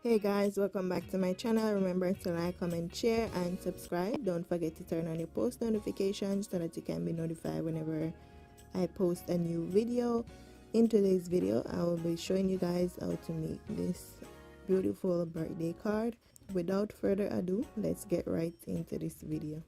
Hey guys, welcome back to my channel. Remember to like, comment, share and subscribe. Don't forget to turn on your post notifications so that you can be notified whenever I post a new video. In today's video, I will be showing you guys how to make this beautiful birthday card. Without further ado, let's get right into this video.